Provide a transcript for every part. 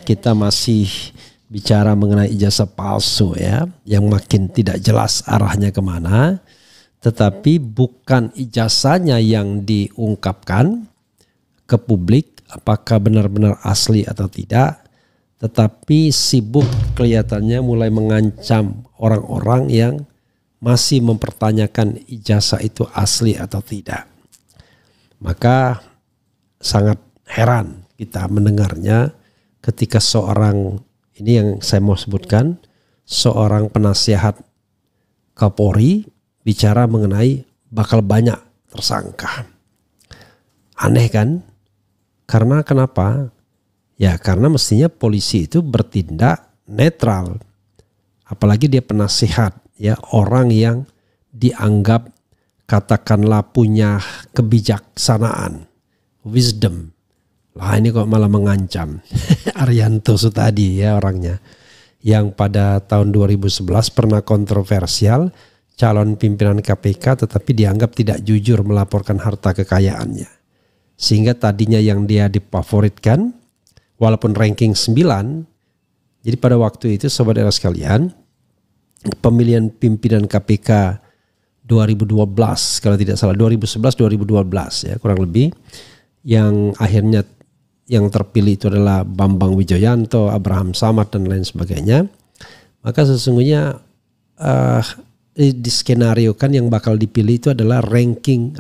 Kita masih bicara mengenai ijazah palsu ya, yang makin tidak jelas arahnya kemana. Tetapi bukan ijazahnya yang diungkapkan ke publik apakah benar-benar asli atau tidak, tetapi sibuk kelihatannya mulai mengancam orang-orang yang masih mempertanyakan ijazah itu asli atau tidak. Maka sangat heran kita mendengarnya ketika seorang, ini yang saya mau sebutkan, seorang penasihat Kapolri bicara mengenai bakal banyak tersangka. Aneh kan? Karena kenapa? Ya karena mestinya polisi itu bertindak netral. Apalagi dia penasihat, ya orang yang dianggap katakanlah punya kebijaksanaan, wisdom. Lah ini kok malah mengancam. Arianto Sutadi ya orangnya, yang pada tahun 2011 pernah kontroversial, calon pimpinan KPK tetapi dianggap tidak jujur melaporkan harta kekayaannya. Sehingga tadinya yang dia difavoritkan walaupun ranking 9. Jadi pada waktu itu sobat era sekalian, pemilihan pimpinan KPK 2012 kalau tidak salah, 2011-2012 ya kurang lebih, yang akhirnya yang terpilih itu adalah Bambang Wijoyanto, Abraham Samad dan lain sebagainya. Maka sesungguhnya di skenario kan yang bakal dipilih itu adalah ranking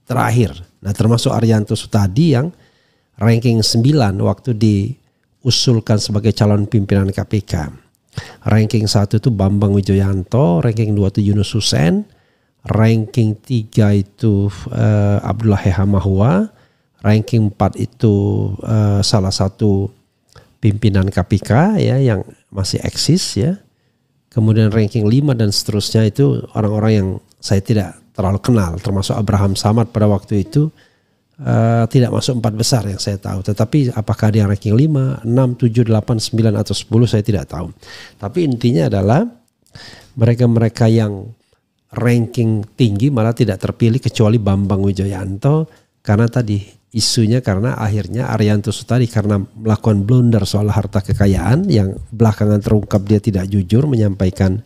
terakhir. Nah termasuk Arianto Sutadi yang ranking 9 waktu diusulkan sebagai calon pimpinan KPK. Ranking 1 itu Bambang Wijoyanto, ranking 2 itu Yunus Hussein, ranking 3 itu Abdullah Hehamahua, ranking 4 itu salah satu pimpinan KPK ya yang masih eksis ya. Kemudian ranking 5 dan seterusnya itu orang-orang yang saya tidak terlalu kenal, termasuk Abraham Samad pada waktu itu tidak masuk 4 besar yang saya tahu. Tetapi apakah dia ranking 5, 6, 7, 8, 9 atau 10 saya tidak tahu. Tapi intinya adalah mereka-mereka yang ranking tinggi malah tidak terpilih kecuali Bambang Wijoyanto karena tadi isunya karena akhirnya Arianto Sutadi karena melakukan blunder soal harta kekayaan yang belakangan terungkap dia tidak jujur menyampaikan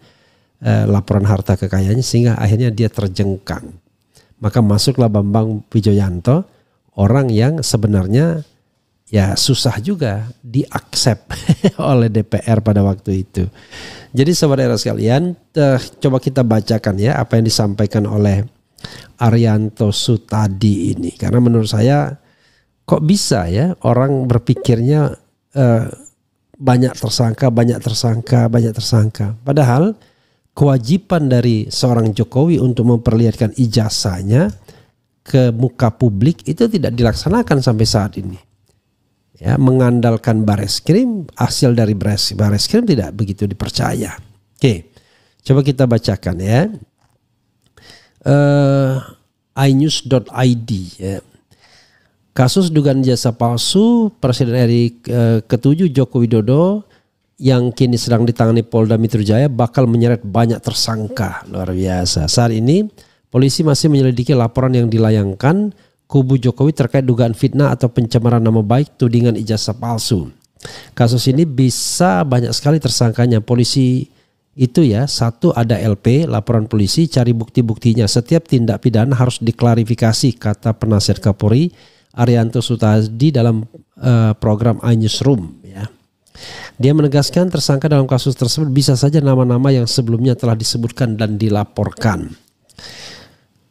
laporan harta kekayaannya sehingga akhirnya dia terjengkang. Maka masuklah Bambang Wijoyanto, orang yang sebenarnya ya susah juga diaksep oleh DPR pada waktu itu. Jadi saudara sekalian, coba kita bacakan ya apa yang disampaikan oleh Arianto Sutadi ini, karena menurut saya kok bisa ya orang berpikirnya banyak tersangka, padahal kewajiban dari seorang Jokowi untuk memperlihatkan ijazahnya ke muka publik itu tidak dilaksanakan sampai saat ini. Ya, mengandalkan Bareskrim, hasil dari Bareskrim tidak begitu dipercaya. Oke, coba kita bacakan ya. inews.id ya. Kasus dugaan jasa palsu Presiden RI ke-7 Joko Widodo yang kini sedang ditangani Polda Metro Jaya bakal menyeret banyak tersangka. Luar biasa. Saat ini polisi masih menyelidiki laporan yang dilayangkan kubu Jokowi terkait dugaan fitnah atau pencemaran nama baik tudingan ijazah palsu. Kasus ini bisa banyak sekali tersangkanya. Polisi itu ya, satu ada LP, laporan polisi, cari bukti-buktinya. Setiap tindak pidana harus diklarifikasi, kata penasihat Kapolri Arianto Sutadi dalam program iNewsroom ya. Dia menegaskan tersangka dalam kasus tersebut bisa saja nama-nama yang sebelumnya telah disebutkan dan dilaporkan.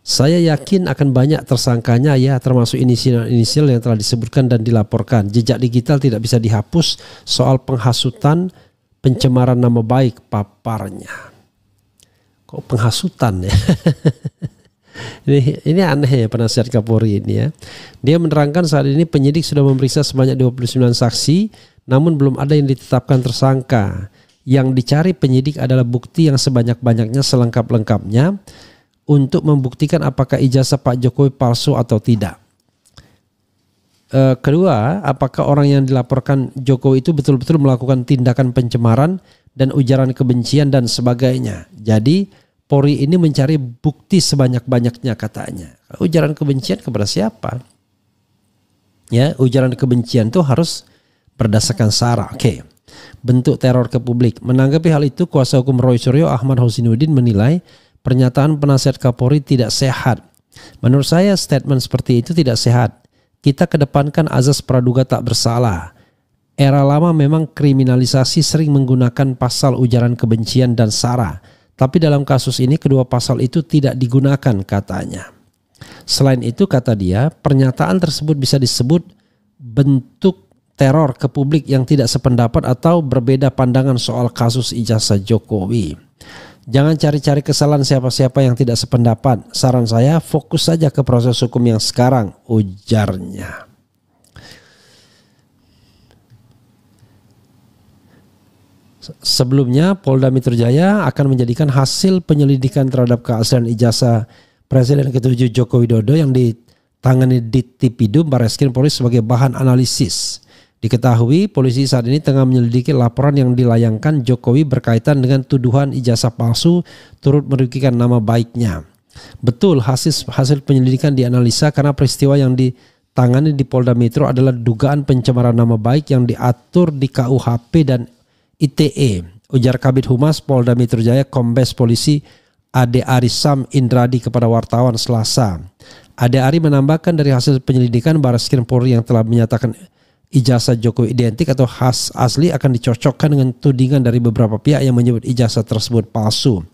Saya yakin akan banyak tersangkanya ya, termasuk inisial yang telah disebutkan dan dilaporkan. Jejak digital tidak bisa dihapus, soal penghasutan, pencemaran nama baik paparnya. Kok penghasutan ya? Ini aneh ya penasihat Kapolri ini ya. Dia menerangkan saat ini penyidik sudah memeriksa sebanyak 29 saksi, namun belum ada yang ditetapkan tersangka. Yang dicari penyidik adalah bukti yang sebanyak-banyaknya, selengkap-lengkapnya untuk membuktikan apakah ijazah Pak Jokowi palsu atau tidak. Kedua, apakah orang yang dilaporkan Jokowi itu betul-betul melakukan tindakan pencemaran dan ujaran kebencian dan sebagainya. Jadi Polri ini mencari bukti sebanyak-banyaknya katanya. Ujaran kebencian kepada siapa? Ya, ujaran kebencian itu harus berdasarkan SARA. Oke. Bentuk teror ke publik. Menanggapi hal itu, kuasa hukum Roy Suryo Ahmad Husainuddin menilai pernyataan penasihat Kapolri tidak sehat. Menurut saya statement seperti itu tidak sehat. Kita kedepankan azas praduga tak bersalah. Era lama memang kriminalisasi sering menggunakan pasal ujaran kebencian dan SARA. Tapi dalam kasus ini kedua pasal itu tidak digunakan katanya. Selain itu kata dia, pernyataan tersebut bisa disebut bentuk teror ke publik yang tidak sependapat atau berbeda pandangan soal kasus ijazah Jokowi. Jangan cari-cari kesalahan siapa-siapa yang tidak sependapat. Saran saya fokus saja ke proses hukum yang sekarang, ujarnya. Sebelumnya, Polda Metro Jaya akan menjadikan hasil penyelidikan terhadap keaslian ijazah Presiden ke-7 Joko Widodo yang ditangani di Tipidum Barreskrim Polri sebagai bahan analisis. Diketahui polisi saat ini tengah menyelidiki laporan yang dilayangkan Jokowi berkaitan dengan tuduhan ijazah palsu turut merugikan nama baiknya. Betul, hasil penyelidikan dianalisa karena peristiwa yang ditangani di Polda Metro adalah dugaan pencemaran nama baik yang diatur di KUHP dan ITE, ujar Kabid Humas Polda Metro Jaya Kombes Polisi Ade Arisam Indradi kepada wartawan Selasa. Ade Ari menambahkan dari hasil penyelidikan Barreskrim Polri yang telah menyatakan ijazah Jokowi identik atau khas asli akan dicocokkan dengan tudingan dari beberapa pihak yang menyebut ijazah tersebut palsu.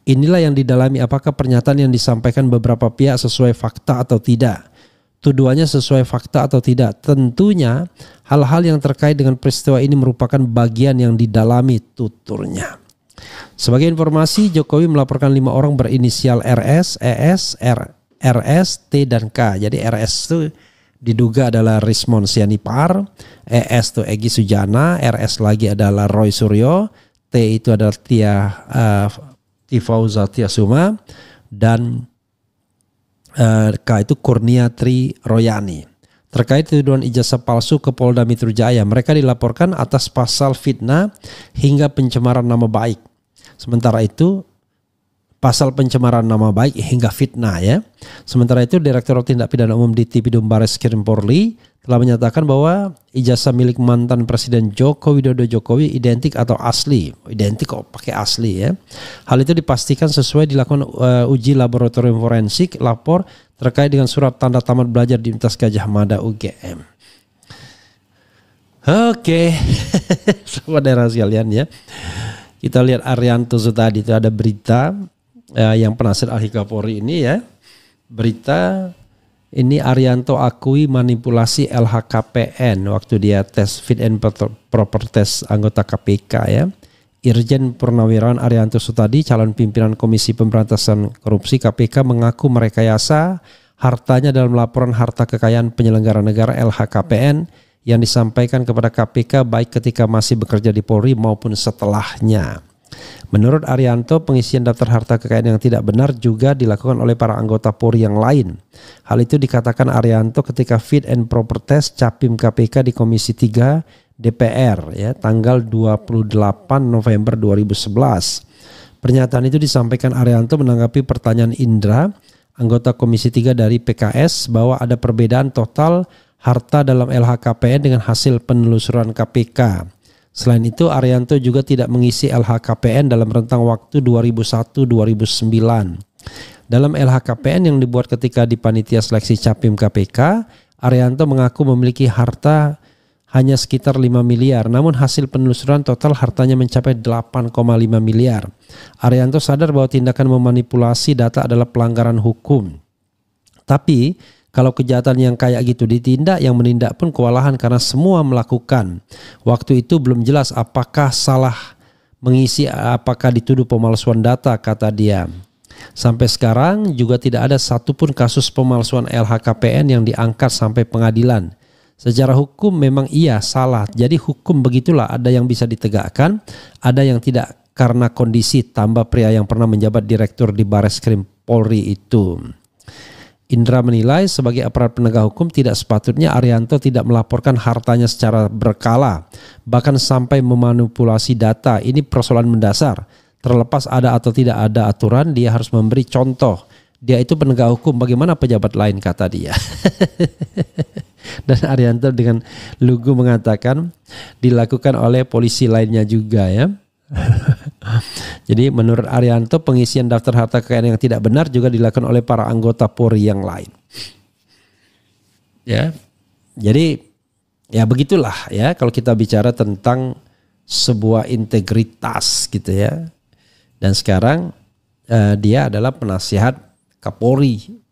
Inilah yang didalami apakah pernyataan yang disampaikan beberapa pihak sesuai fakta atau tidak. Tuduhannya sesuai fakta atau tidak. Tentunya hal-hal yang terkait dengan peristiwa ini merupakan bagian yang didalami, tuturnya. Sebagai informasi, Jokowi melaporkan 5 orang berinisial RS, ES, RS, T, dan K. Jadi RS itu diduga adalah Rismon Sianipar, ES itu Egy Sujana, RS lagi adalah Roy Suryo, T itu adalah Tifauza Tiasuma, dan K itu Kurnia Tri Royani. Terkait tuduhan ijazah palsu ke Polda Metro Jaya, mereka dilaporkan atas pasal fitnah hingga pencemaran nama baik. Sementara itu pasal pencemaran nama baik hingga fitnah ya. Sementara itu Direktorat Tindak Pidana Umum di Tipidum Barreskrim Polri telah menyatakan bahwa ijazah milik mantan Presiden Joko Widodo Jokowi identik atau asli. Identik kok pakai asli ya. Hal itu dipastikan sesuai dilakukan uji laboratorium forensik lapor terkait dengan surat tanda tamat belajar di Universitas Gadjah Mada UGM. Oke, saudara sekalian ya. Kita lihat Arianto tadi itu ada berita yang penasihat ahli Kapolri ini ya. Berita ini Arianto akui manipulasi LHKPN waktu dia tes fit and proper test anggota KPK ya. Irjen Purnawirawan Arianto Sutadi, calon pimpinan Komisi Pemberantasan Korupsi KPK, mengaku merekayasa hartanya dalam laporan harta kekayaan penyelenggara negara LHKPN yang disampaikan kepada KPK baik ketika masih bekerja di Polri maupun setelahnya. Menurut Arianto, pengisian daftar harta kekayaan yang tidak benar juga dilakukan oleh para anggota Polri yang lain. Hal itu dikatakan Arianto ketika fit and proper test Capim KPK di Komisi 3 DPR ya, tanggal 28 November 2011. Pernyataan itu disampaikan Arianto menanggapi pertanyaan Indra, anggota Komisi 3 dari PKS, bahwa ada perbedaan total harta dalam LHKPN dengan hasil penelusuran KPK. Selain itu, Arianto juga tidak mengisi LHKPN dalam rentang waktu 2001-2009. Dalam LHKPN yang dibuat ketika di panitia seleksi Capim KPK, Arianto mengaku memiliki harta hanya sekitar 5 miliar, namun hasil penelusuran total hartanya mencapai 8,5 miliar. Arianto sadar bahwa tindakan memanipulasi data adalah pelanggaran hukum. Tapi kalau kejahatan yang kayak gitu ditindak, yang menindak pun kewalahan karena semua melakukan. Waktu itu belum jelas apakah salah mengisi, apakah dituduh pemalsuan data, kata dia. Sampai sekarang juga tidak ada satupun kasus pemalsuan LHKPN yang diangkat sampai pengadilan. Secara hukum memang iya salah. Jadi hukum begitulah, ada yang bisa ditegakkan, ada yang tidak karena kondisi, tambah pria yang pernah menjabat direktur di Barreskrim Polri itu. Indra menilai sebagai aparat penegak hukum tidak sepatutnya Arianto tidak melaporkan hartanya secara berkala, bahkan sampai memanipulasi data. Ini persoalan mendasar. Terlepas ada atau tidak ada aturan, dia harus memberi contoh. Dia itu penegak hukum, bagaimana pejabat lain, kata dia. Dan Arianto dengan lugu mengatakan dilakukan oleh polisi lainnya juga ya. Jadi menurut Arianto pengisian daftar harta kekayaan yang tidak benar juga dilakukan oleh para anggota Polri yang lain. Ya. Jadi ya begitulah ya kalau kita bicara tentang sebuah integritas gitu ya. Dan sekarang dia adalah penasihat Kapolri.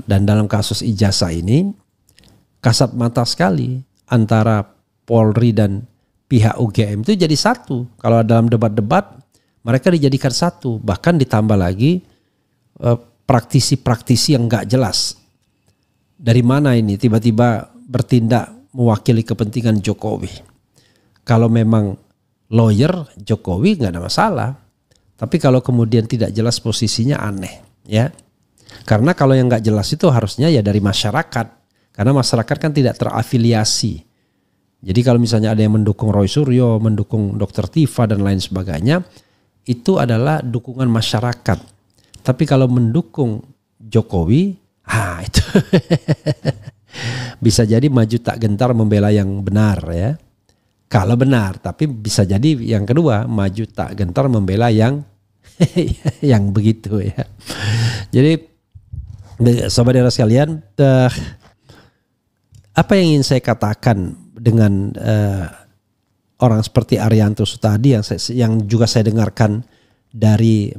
Dan dalam kasus ijazah ini kasat mata sekali antara Polri dan pihak UGM itu jadi satu. Kalau dalam debat-debat mereka dijadikan satu, bahkan ditambah lagi praktisi-praktisi yang nggak jelas. Dari mana ini tiba-tiba bertindak mewakili kepentingan Jokowi? Kalau memang lawyer Jokowi nggak ada masalah, tapi kalau kemudian tidak jelas posisinya aneh, ya. Karena kalau yang nggak jelas itu harusnya ya dari masyarakat, karena masyarakat kan tidak terafiliasi. Jadi kalau misalnya ada yang mendukung Roy Suryo, mendukung Dr. Tifa dan lain sebagainya, itu adalah dukungan masyarakat. Tapi kalau mendukung Jokowi, itu bisa jadi maju tak gentar membela yang benar ya. Kalau benar, tapi bisa jadi yang kedua maju tak gentar membela yang yang begitu ya. Jadi saudara yang sekalian, apa yang ingin saya katakan dengan orang seperti Arianto tadi yang juga saya dengarkan dari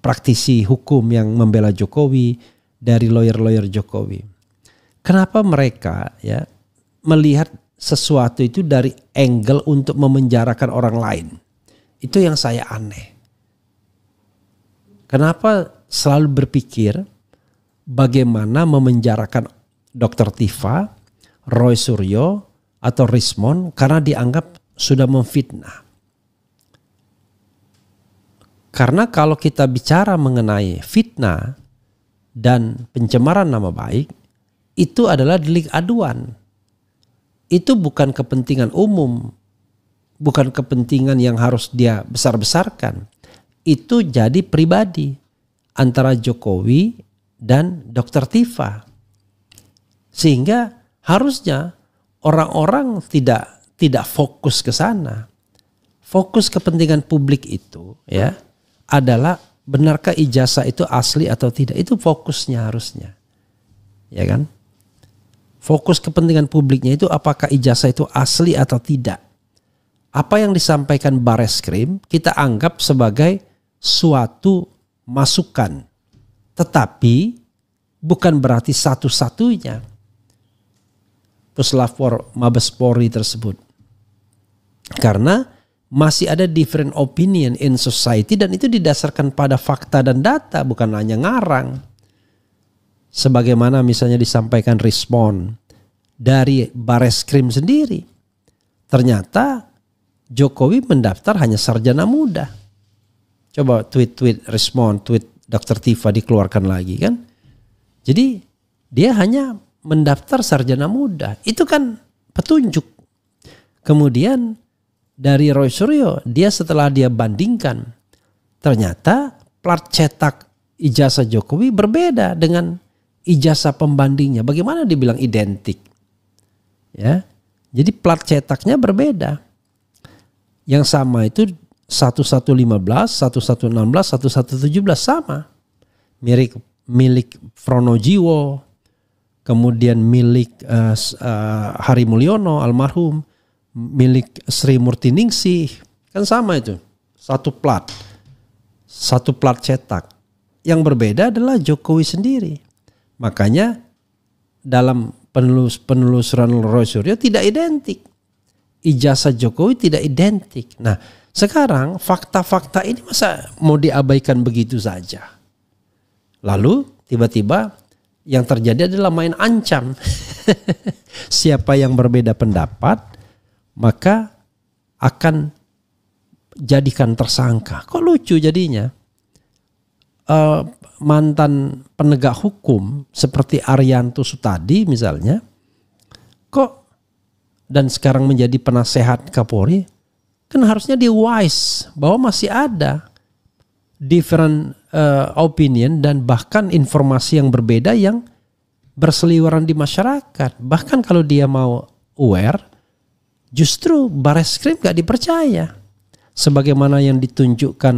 praktisi hukum yang membela Jokowi, dari lawyer-lawyer Jokowi. Kenapa mereka ya melihat sesuatu itu dari angle untuk memenjarakan orang lain? Itu yang saya aneh. Kenapa selalu berpikir bagaimana memenjarakan Dr. Tifa, Roy Suryo, atau Rismon karena dianggap sudah memfitnah. Karena kalau kita bicara mengenai fitnah dan pencemaran nama baik, itu adalah delik aduan. Itu bukan kepentingan umum, bukan kepentingan yang harus dia besar-besarkan. Itu jadi pribadi antara Jokowi dan Dr. Tifa. Sehingga harusnya orang-orang tidak fokus ke sana. Fokus kepentingan publik itu ya adalah benarkah ijazah itu asli atau tidak. Itu fokusnya harusnya. Ya kan? Fokus kepentingan publiknya itu apakah ijazah itu asli atau tidak. Apa yang disampaikan Bareskrim kita anggap sebagai suatu masukan. Tetapi bukan berarti satu-satunya puslapor Mabes Polri tersebut. Karena masih ada different opinion in society dan itu didasarkan pada fakta dan data, bukan hanya ngarang. Sebagaimana misalnya disampaikan respon dari Bareskrim sendiri. Ternyata Jokowi mendaftar hanya sarjana muda. Coba tweet respon, tweet Dr. Tifa dikeluarkan lagi kan. Jadi dia hanya mendaftar sarjana muda. Itu kan petunjuk. Kemudian dari Roy Suryo, setelah dia bandingkan, ternyata plat cetak ijazah Jokowi berbeda dengan ijazah pembandingnya. Bagaimana dibilang identik? Ya, jadi plat cetaknya berbeda. Yang sama itu 1115, 1116, 1117 sama. Milik Fronojiwo, kemudian milik Hari Mulyono almarhum, milik Sri Murtiningsih, kan sama itu. Satu plat cetak. Yang berbeda adalah Jokowi sendiri. Makanya dalam penelusuran Roy Suryo tidak identik. Ijazah Jokowi tidak identik. Nah, sekarang fakta-fakta ini masa mau diabaikan begitu saja? Lalu tiba-tiba yang terjadi adalah main ancam. Siapa yang berbeda pendapat maka akan jadikan tersangka. Kok lucu jadinya? Mantan penegak hukum seperti Arianto Sutadi misalnya, kok dan sekarang menjadi penasehat Kapolri, kan harusnya dia wise bahwa masih ada different opinion dan bahkan informasi yang berbeda yang berseliweran di masyarakat. Bahkan kalau dia mau aware, justru Bareskrim gak dipercaya. Sebagaimana yang ditunjukkan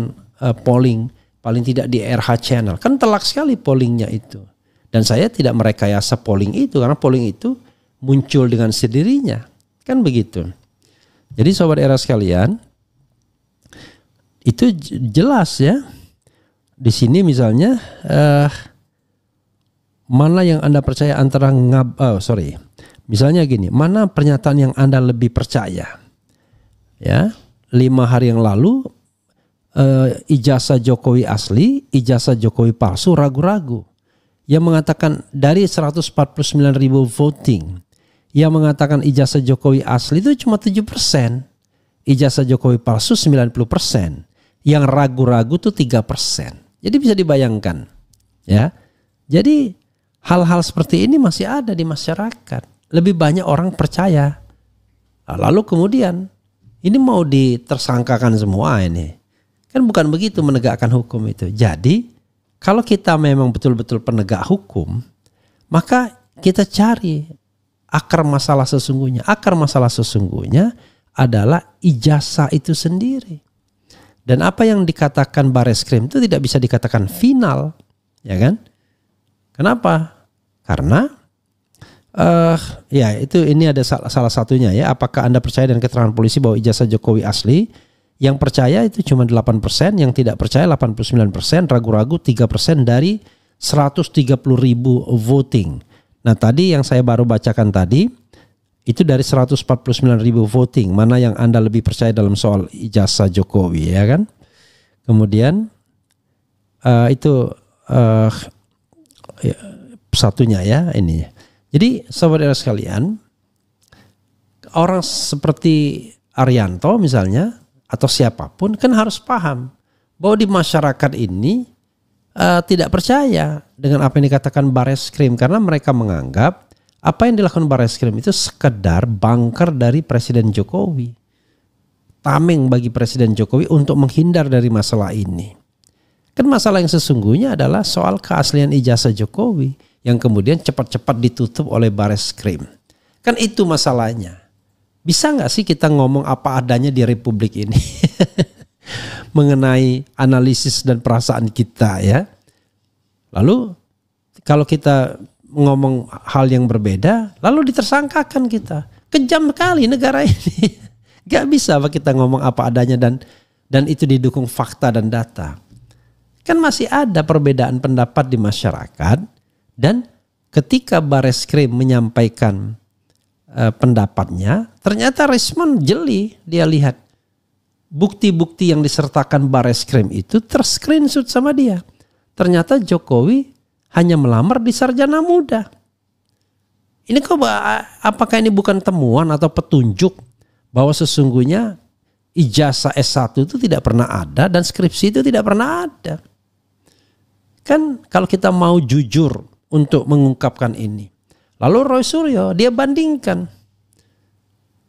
polling, paling tidak di RH Channel. Kan telak sekali pollingnya itu. Dan saya tidak merekayasa polling itu, karena polling itu muncul dengan sendirinya. Kan begitu. Jadi sobat era sekalian, itu jelas ya. Di sini misalnya mana yang Anda percaya antara misalnya gini, mana pernyataan yang Anda lebih percaya? Ya, 5 hari yang lalu ijazah Jokowi asli, ijazah Jokowi palsu, ragu-ragu. Yang mengatakan dari 149.000 voting, yang mengatakan ijazah Jokowi asli itu cuma 7%, ijazah Jokowi palsu 90%, yang ragu-ragu tuh 3%. Jadi bisa dibayangkan, ya. Jadi hal-hal seperti ini masih ada di masyarakat. Lebih banyak orang percaya. Lalu kemudian ini mau ditersangkakan semua ini. Kan bukan begitu menegakkan hukum itu. Jadi kalau kita memang betul-betul penegak hukum, maka kita cari akar masalah sesungguhnya. Akar masalah sesungguhnya adalah ijazah itu sendiri. Dan apa yang dikatakan Bareskrim itu tidak bisa dikatakan final, ya kan? Kenapa? Karena ya itu ini ada salah satunya ya. Apakah Anda percaya dengan keterangan polisi bahwa ijazah Jokowi asli? Yang percaya itu cuma 8%, yang tidak percaya 89%, ragu-ragu 3% dari 130.000 voting. Nah tadi yang saya baru bacakan tadi, itu dari 149.000 voting, mana yang Anda lebih percaya dalam soal ijazah Jokowi, ya kan? Kemudian satunya ya ini. Jadi saudara sekalian, orang seperti Arianto misalnya atau siapapun kan harus paham bahwa di masyarakat ini tidak percaya dengan apa yang dikatakan Bareskrim, karena mereka menganggap apa yang dilakukan Bareskrim itu sekedar bunker dari Presiden Jokowi. Tameng bagi Presiden Jokowi untuk menghindar dari masalah ini. Kan masalah yang sesungguhnya adalah soal keaslian ijazah Jokowi yang kemudian cepat-cepat ditutup oleh Bareskrim. Kan itu masalahnya. Bisa nggak sih kita ngomong apa adanya di Republik ini? Mengenai analisis dan perasaan kita ya. Lalu kalau kita ngomong hal yang berbeda, lalu ditersangkakan kita. Kejam sekali negara ini. Gak bisa kita ngomong apa adanya dan itu didukung fakta dan data. Kan masih ada perbedaan pendapat di masyarakat, dan ketika Bareskrim menyampaikan pendapatnya, ternyata respon jeli. Dia lihat bukti-bukti yang disertakan Bareskrim itu terscreenshot sama dia. Ternyata Jokowi hanya melamar di sarjana muda. Ini apakah ini bukan temuan atau petunjuk bahwa sesungguhnya ijazah S1 itu tidak pernah ada dan skripsi itu tidak pernah ada. Kan kalau kita mau jujur untuk mengungkapkan ini. Lalu Roy Suryo dia bandingkan.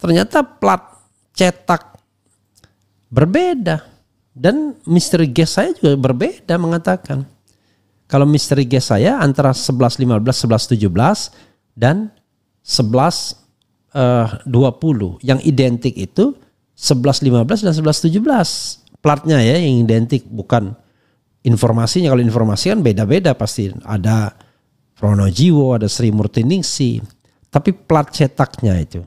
Ternyata plat cetak berbeda. Dan misteri guess saya juga berbeda mengatakan. Kalau misteri guess saya antara 11.15, 11.17 dan 11.20. Yang identik itu 11.15 dan 11.17. Platnya ya yang identik, bukan informasinya. Kalau informasi kan beda-beda pasti. Ada Pronojiwo, ada Sri Murtiningsi. Tapi plat cetaknya itu.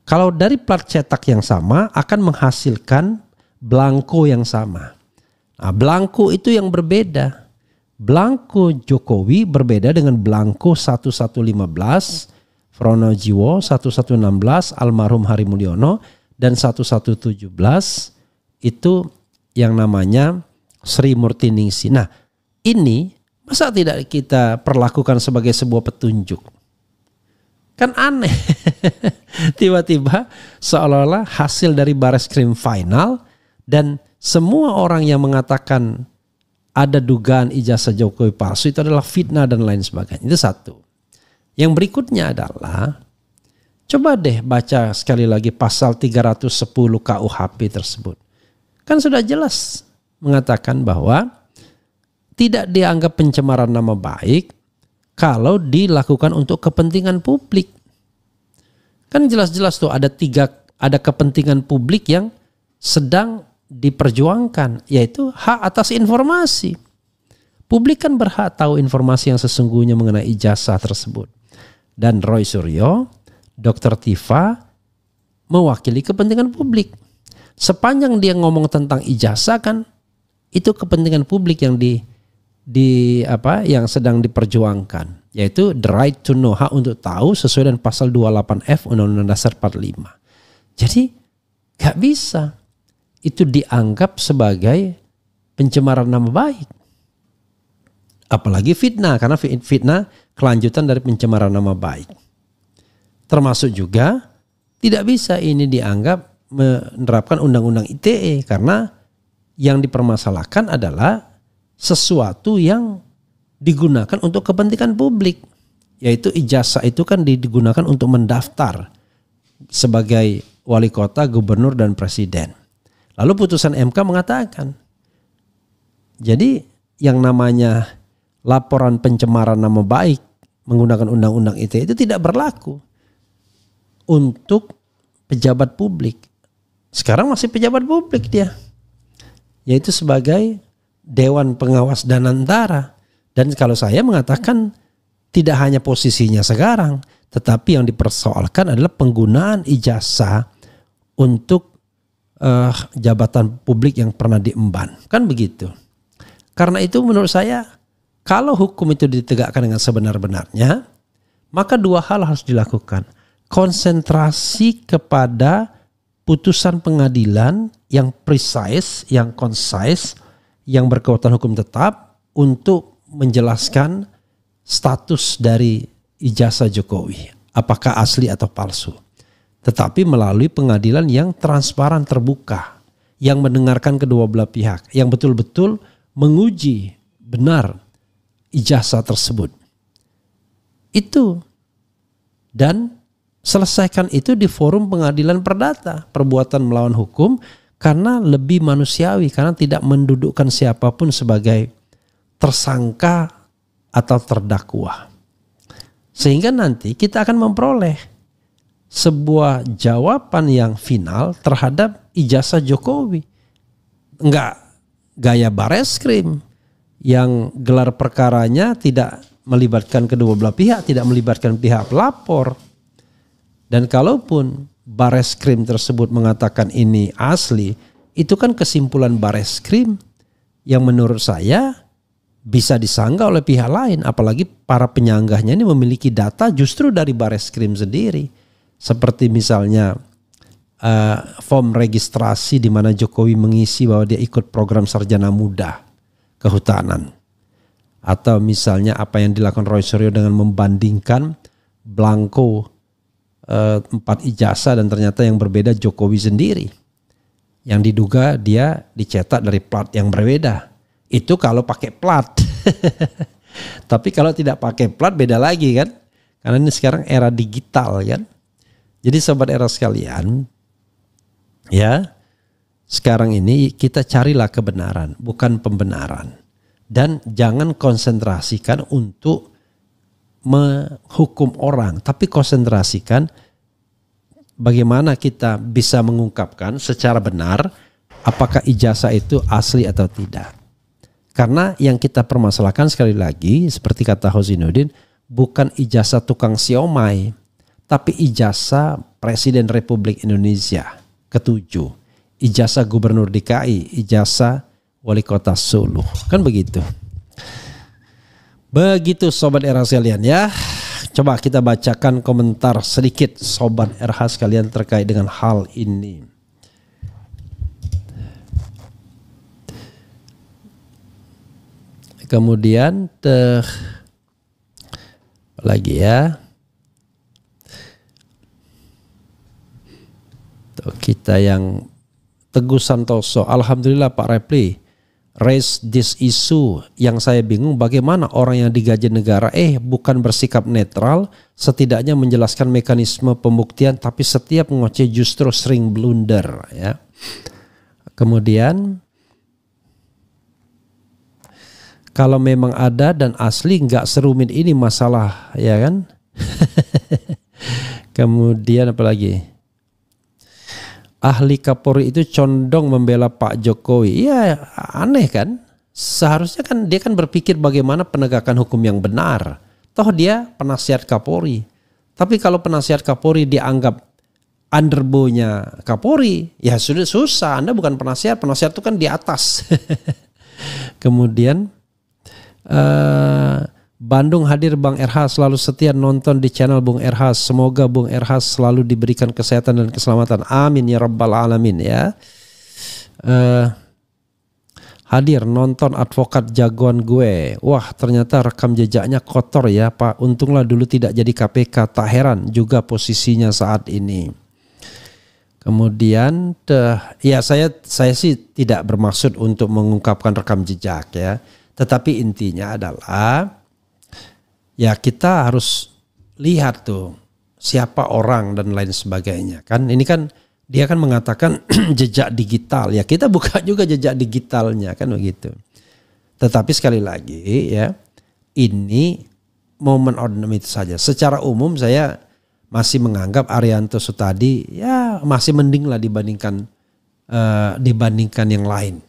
Kalau dari plat cetak yang sama akan menghasilkan blanko yang sama. Nah, blanko itu yang berbeda. Blanko Jokowi berbeda dengan blanko 1115, Pronojiwo 1116, almarhum Hari Mulyono, dan 1117 itu yang namanya Sri Murtiningsi. Nah, ini masa tidak kita perlakukan sebagai sebuah petunjuk? Kan aneh. Tiba-tiba seolah-olah hasil dari Bareskrim final dan semua orang yang mengatakan ada dugaan ijazah Jokowi palsu itu adalah fitnah dan lain sebagainya. Itu satu. Yang berikutnya adalah, coba deh baca sekali lagi pasal 310 KUHP tersebut. Kan sudah jelas mengatakan bahwa tidak dianggap pencemaran nama baik kalau dilakukan untuk kepentingan publik. Kan jelas-jelas tuh ada kepentingan publik yang sedang diperjuangkan, yaitu hak atas informasi. Publik kan berhak tahu informasi yang sesungguhnya mengenai ijazah tersebut. Dan Roy Suryo, Dr. Tifa mewakili kepentingan publik. Sepanjang dia ngomong tentang ijazah kan itu kepentingan publik yang yang sedang diperjuangkan, yaitu the right to know, hak untuk tahu sesuai dengan pasal 28F Undang-Undang Dasar 45. Jadi gak bisa itu dianggap sebagai pencemaran nama baik. Apalagi fitnah, karena fitnah kelanjutan dari pencemaran nama baik. Termasuk juga tidak bisa ini dianggap menerapkan Undang-Undang ITE, karena yang dipermasalahkan adalah sesuatu yang digunakan untuk kepentingan publik, yaitu ijazah itu kan digunakan untuk mendaftar sebagai wali kota, gubernur, dan presiden. Lalu putusan MK mengatakan, jadi yang namanya laporan pencemaran nama baik menggunakan Undang-Undang ITE itu tidak berlaku untuk pejabat publik. Sekarang masih pejabat publik dia, yaitu sebagai Dewan Pengawas Danantara. Dan kalau saya mengatakan tidak hanya posisinya sekarang, tetapi yang dipersoalkan adalah penggunaan ijazah untuk jabatan publik yang pernah diemban. Kan begitu. Karena itu menurut saya, kalau hukum itu ditegakkan dengan sebenar-benarnya, maka dua hal harus dilakukan. Konsentrasi kepada putusan pengadilan yang precise, yang concise, yang berkekuatan hukum tetap untuk menjelaskan status dari ijazah Jokowi, apakah asli atau palsu. Tetapi melalui pengadilan yang transparan, terbuka, yang mendengarkan kedua belah pihak, yang betul-betul menguji benar ijazah tersebut. Itu. Dan selesaikan itu di forum pengadilan perdata, perbuatan melawan hukum, karena lebih manusiawi, karena tidak mendudukkan siapapun sebagai tersangka atau terdakwa. Sehingga nanti kita akan memperoleh sebuah jawaban yang final terhadap ijazah Jokowi. Enggak gaya Bareskrim yang gelar perkaranya tidak melibatkan kedua belah pihak, tidak melibatkan pihak pelapor. Dan kalaupun Bareskrim tersebut mengatakan ini asli, itu kan kesimpulan Bareskrim yang menurut saya bisa disanggah oleh pihak lain, apalagi para penyanggahnya ini memiliki data justru dari Bareskrim sendiri, seperti misalnya form registrasi di mana Jokowi mengisi bahwa dia ikut program sarjana muda kehutanan, atau misalnya apa yang dilakukan Roy Suryo dengan membandingkan blanko 4 ijazah dan ternyata yang berbeda Jokowi sendiri, yang diduga dia dicetak dari plat yang berbeda. Itu kalau pakai plat. Tapi kalau tidak pakai plat beda lagi kan, karena ini sekarang era digital kan. Jadi sobat era sekalian, ya, sekarang ini kita carilah kebenaran, bukan pembenaran. Dan jangan konsentrasikan untuk menghukum orang, tapi konsentrasikan bagaimana kita bisa mengungkapkan secara benar apakah ijazah itu asli atau tidak. Karena yang kita permasalahkan sekali lagi, seperti kata Husainuddin, bukan ijazah tukang siomay, tapi ijazah Presiden Republik Indonesia ke-7, ijazah Gubernur DKI, ijazah Wali Kota Solo, kan begitu. Begitu sobat RH sekalian ya. Coba kita bacakan komentar sedikit sobat RH sekalian terkait dengan hal ini. Kemudian lagi ya. Tuh, kita yang Teguh Santoso, alhamdulillah Pak Repli raise this issue. Yang saya bingung bagaimana orang yang digaji negara bukan bersikap netral, setidaknya menjelaskan mekanisme pembuktian, tapi setiap ngoceh justru sering blunder ya. Kalau memang ada dan asli nggak serumit ini masalah, ya kan? Kemudian apa lagi? Ahli Kapolri itu condong membela Pak Jokowi. Iya, aneh kan? Seharusnya kan dia kan berpikir bagaimana penegakan hukum yang benar. Toh dia penasihat Kapolri. Tapi kalau penasihat Kapolri dianggap underbow-nya Kapolri, ya sudah susah. Anda bukan penasihat itu kan di atas. Kemudian Bandung hadir Bang RH, selalu setia nonton di channel Bung RH. Semoga Bung RH selalu diberikan kesehatan dan keselamatan. Amin ya rabbal alamin ya. Hadir nonton advokat jagoan gue. Wah, ternyata rekam jejaknya kotor ya Pak. Untunglah dulu tidak jadi KPK. Tak heran juga posisinya saat ini. Kemudian ya saya sih tidak bermaksud untuk mengungkapkan rekam jejak ya. Tetapi intinya adalah ya kita harus lihat tuh siapa orang dan lain sebagainya. Kan ini kan dia kan mengatakan jejak digital, ya kita buka juga jejak digitalnya kan begitu. Tetapi sekali lagi ya, ini momen ordinary itu saja. Secara umum saya masih menganggap Arianto Sutadi ya masih mending lah dibandingkan yang lain.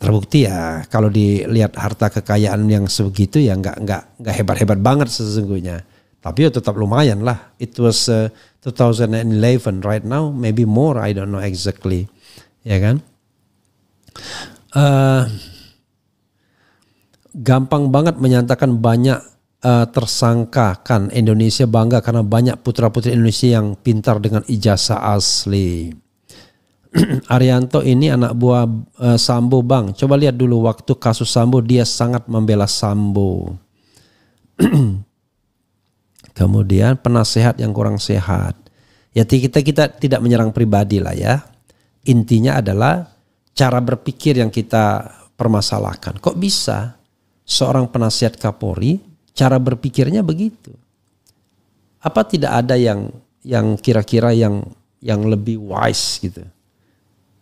Terbukti ya kalau dilihat harta kekayaan yang sebegitu ya nggak hebat-hebat banget sesungguhnya. Tapi ya tetap lumayan lah. It was 2011 right now maybe more, I don't know exactly. Ya kan? Gampang banget menyatakan banyak tersangka kan. Indonesia bangga karena banyak putra-putri Indonesia yang pintar dengan ijazah asli. Arianto ini anak buah Sambo Bang. Coba lihat dulu waktu kasus Sambo dia sangat membela Sambo. Kemudian penasehat yang kurang sehat. Ya kita tidak menyerang pribadi lah ya. Intinya adalah cara berpikir yang kita permasalahkan. Kok bisa seorang penasihat Kapolri cara berpikirnya begitu? Apa tidak ada yang kira-kira yang lebih wise gitu?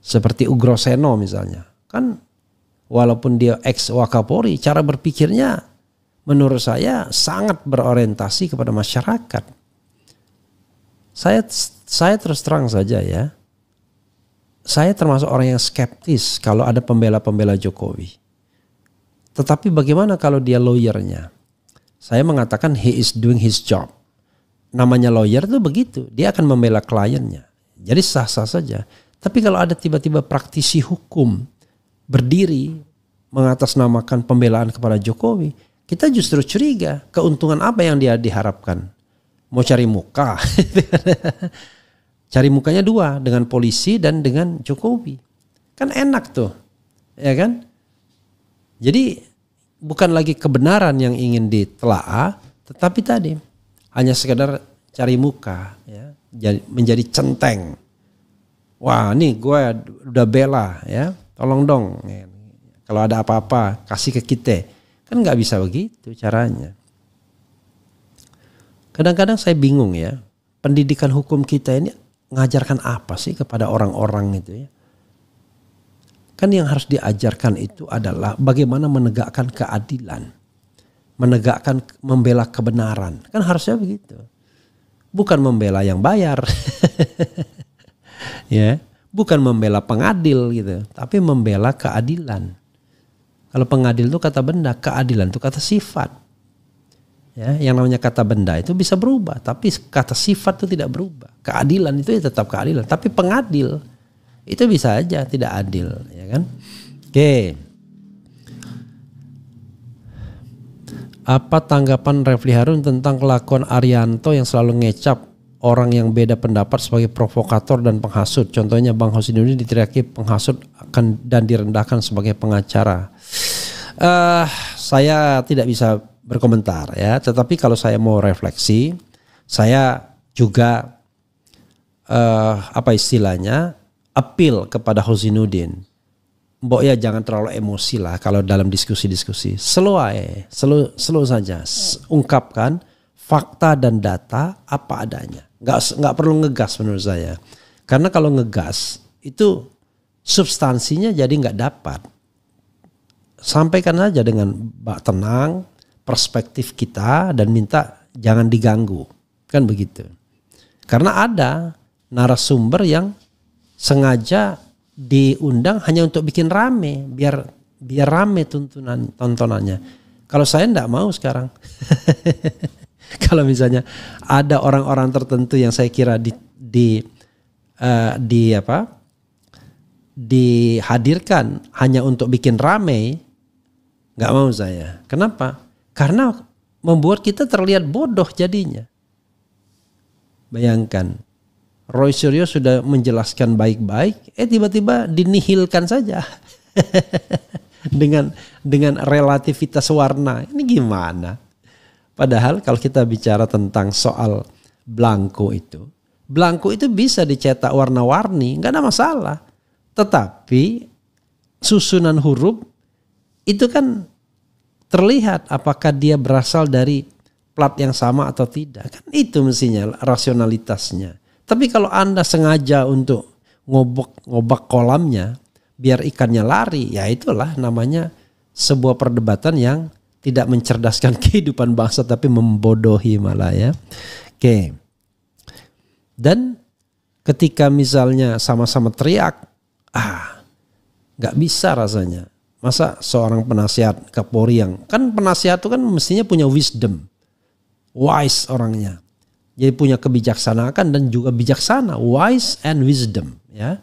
Seperti Ugroseno misalnya. Kan walaupun dia ex Wakapolri, cara berpikirnya menurut saya sangat berorientasi kepada masyarakat. Saya terus terang saja ya. Saya termasuk orang yang skeptis kalau ada pembela-pembela Jokowi. Tetapi bagaimana kalau dia lawyernya? Saya mengatakan he is doing his job. Namanya lawyer itu begitu. Dia akan membela kliennya. Jadi sah-sah saja. Tapi kalau ada tiba-tiba praktisi hukum berdiri mengatasnamakan pembelaan kepada Jokowi, kita justru curiga keuntungan apa yang dia diharapkan. Mau cari muka. Cari mukanya dua, dengan polisi dan dengan Jokowi. Kan enak tuh. Ya kan? Jadi bukan lagi kebenaran yang ingin ditelaah, tetapi tadi hanya sekedar cari muka ya, menjadi centeng. Wah, nih gue udah bela ya. Tolong dong. Kalau ada apa-apa kasih ke kita. Kan nggak bisa begitu caranya. Kadang-kadang saya bingung ya. Pendidikan hukum kita ini ngajarkan apa sih kepada orang-orang itu ya? Kan yang harus diajarkan itu adalah bagaimana menegakkan keadilan. Membela kebenaran. Kan harusnya begitu. Bukan membela yang bayar. Ya, bukan membela pengadil gitu, tapi membela keadilan. Kalau pengadil itu kata benda, keadilan itu kata sifat. Ya, yang namanya kata benda itu bisa berubah, tapi kata sifat itu tidak berubah. Keadilan itu ya tetap keadilan, tapi pengadil itu bisa aja tidak adil, ya kan? Oke. Apa tanggapan Refli Harun tentang kelakuan Arianto yang selalu ngecap orang yang beda pendapat sebagai provokator dan penghasut? Contohnya Bang Husnudin diteriaki penghasut dan direndahkan sebagai pengacara. Saya tidak bisa berkomentar ya. Tetapi kalau saya mau refleksi, saya juga apa istilahnya appeal kepada Husnudin. Mbok ya jangan terlalu emosi lah kalau dalam diskusi-diskusi. Slow saja. Ungkapkan fakta dan data apa adanya. Nggak perlu ngegas menurut saya. Karena kalau ngegas itu substansinya jadi nggak dapat. sampaikan saja dengan tenang perspektif kita dan minta jangan diganggu. Kan begitu. Karena ada narasumber yang sengaja diundang hanya untuk bikin rame, biar rame tontonannya. Kalau saya enggak mau sekarang. Kalau misalnya ada orang-orang tertentu yang saya kira dihadirkan hanya untuk bikin rame, nggak mau saya. Kenapa? Karena membuat kita terlihat bodoh jadinya. Bayangkan, Roy Suryo sudah menjelaskan baik-baik, tiba-tiba dinihilkan saja dengan relativitas warna. Ini gimana? Padahal kalau kita bicara tentang soal blanko itu bisa dicetak warna-warni, nggak ada masalah. Tetapi susunan huruf itu kan terlihat apakah dia berasal dari plat yang sama atau tidak. Kan itu mestinya rasionalitasnya. Tapi kalau Anda sengaja untuk ngobak kolamnya biar ikannya lari, ya itulah namanya sebuah perdebatan yang tidak mencerdaskan kehidupan bangsa tapi membodohi malah ya. Oke. Dan ketika misalnya sama-sama teriak, nggak bisa rasanya. Masa seorang penasihat Kapolri yang kan penasihat itu kan mestinya punya wisdom, wise orangnya, jadi punya kebijaksanaan dan juga bijaksana, wise and wisdom ya.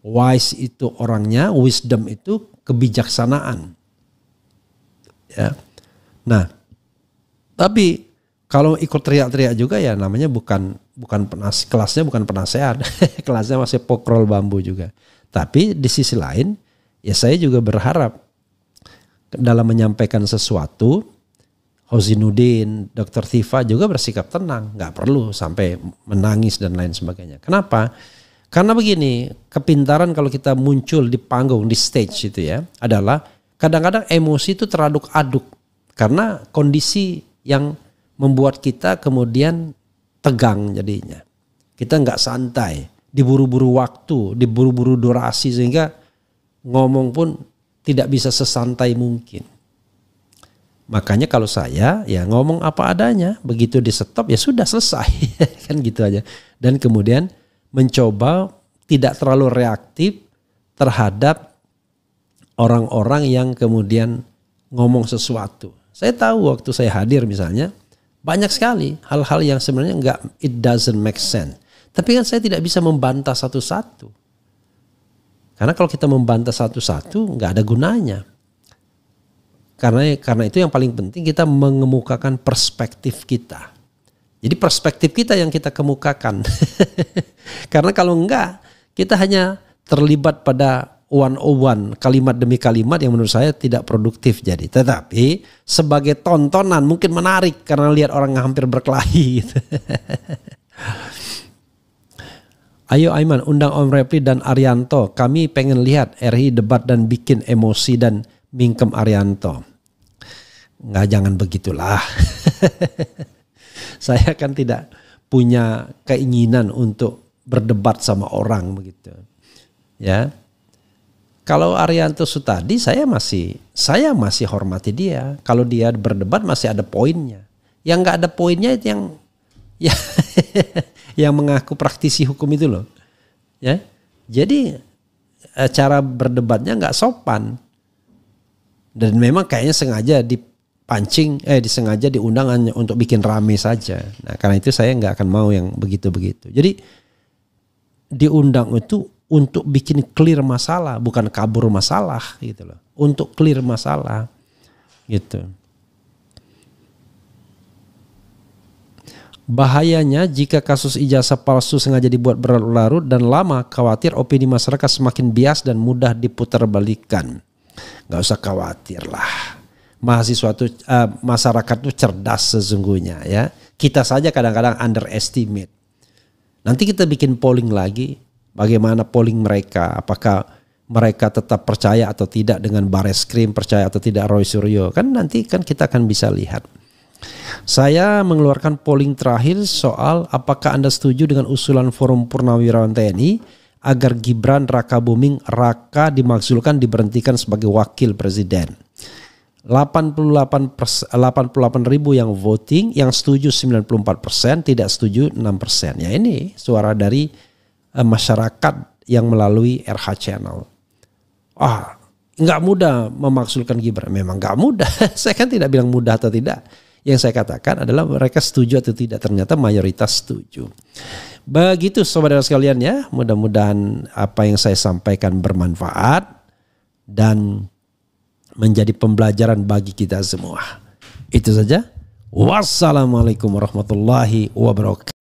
Wise itu orangnya, wisdom itu kebijaksanaan ya. Nah, tapi kalau ikut teriak-teriak juga ya namanya bukan kelasnya bukan penasehat, kelasnya masih pokrol bambu juga. Tapi di sisi lain ya saya juga berharap dalam menyampaikan sesuatu Hosinuddin, Dr. Tifa juga bersikap tenang, nggak perlu sampai menangis dan lain sebagainya. Kenapa? Karena begini, kepintaran kalau kita muncul di panggung, di stage itu ya, adalah kadang-kadang emosi itu teraduk-aduk karena kondisi yang membuat kita kemudian tegang jadinya. Kita nggak santai, diburu-buru waktu, diburu-buru durasi sehingga ngomong pun tidak bisa sesantai mungkin. Makanya kalau saya ya ngomong apa adanya, begitu di stop ya sudah selesai kan gitu aja. Dan kemudian mencoba tidak terlalu reaktif terhadap orang-orang yang kemudian ngomong sesuatu. Saya tahu waktu saya hadir misalnya banyak sekali hal-hal yang sebenarnya it doesn't make sense. Tapi kan saya tidak bisa membantah satu-satu. Karena kalau kita membantah satu-satu nggak ada gunanya. Karena itu yang paling penting kita mengemukakan perspektif kita. Jadi perspektif kita yang kita kemukakan. Karena kalau enggak kita hanya terlibat pada one-on-one, kalimat demi kalimat yang menurut saya tidak produktif jadi. Tetapi sebagai tontonan mungkin menarik karena lihat orang hampir berkelahi gitu. Ayo Aiman, undang Om Repli dan Arianto. Kami pengen lihat RI debat dan bikin emosi dan mingkem Arianto. Nggak, jangan begitulah. Saya kan tidak punya keinginan untuk berdebat sama orang begitu. Ya. Kalau Arianto Sutadi saya masih hormati dia. Kalau dia berdebat masih ada poinnya. Yang nggak ada poinnya itu yang mengaku praktisi hukum itu loh. Ya. Jadi cara berdebatnya nggak sopan. Dan memang kayaknya sengaja disengaja diundang hanya untuk bikin rame saja. Nah, karena itu saya nggak akan mau yang begitu-begitu. Jadi diundang itu untuk bikin clear masalah, bukan kabur masalah gitu loh. Untuk clear masalah gitu. Bahayanya jika kasus ijazah palsu sengaja dibuat berlarut-larut dan lama, khawatir opini masyarakat semakin bias dan mudah diputarbalikkan. Gak usah khawatir lah. Masyarakat itu cerdas sesungguhnya ya. Kita saja kadang-kadang underestimate. Nanti kita bikin polling lagi. Bagaimana polling mereka? Apakah mereka tetap percaya atau tidak dengan Bareskrim, percaya atau tidak Roy Suryo? Kan nanti kan kita akan bisa lihat. Saya mengeluarkan polling terakhir soal apakah Anda setuju dengan usulan Forum Purnawirawan TNI agar Gibran Raka Buming Raka dimakzulkan diberhentikan sebagai wakil presiden. 88.000 yang voting, yang setuju 94%, tidak setuju 6%. Ya ini suara dari masyarakat yang melalui RH Channel. Nggak mudah memaksulkan Gibran. Memang nggak mudah. Saya kan tidak bilang mudah atau tidak. Yang saya katakan adalah mereka setuju atau tidak. Ternyata mayoritas setuju. Begitu saudara sekalian ya. Mudah-mudahan apa yang saya sampaikan bermanfaat dan menjadi pembelajaran bagi kita semua. Itu saja. Wassalamualaikum warahmatullahi wabarakatuh.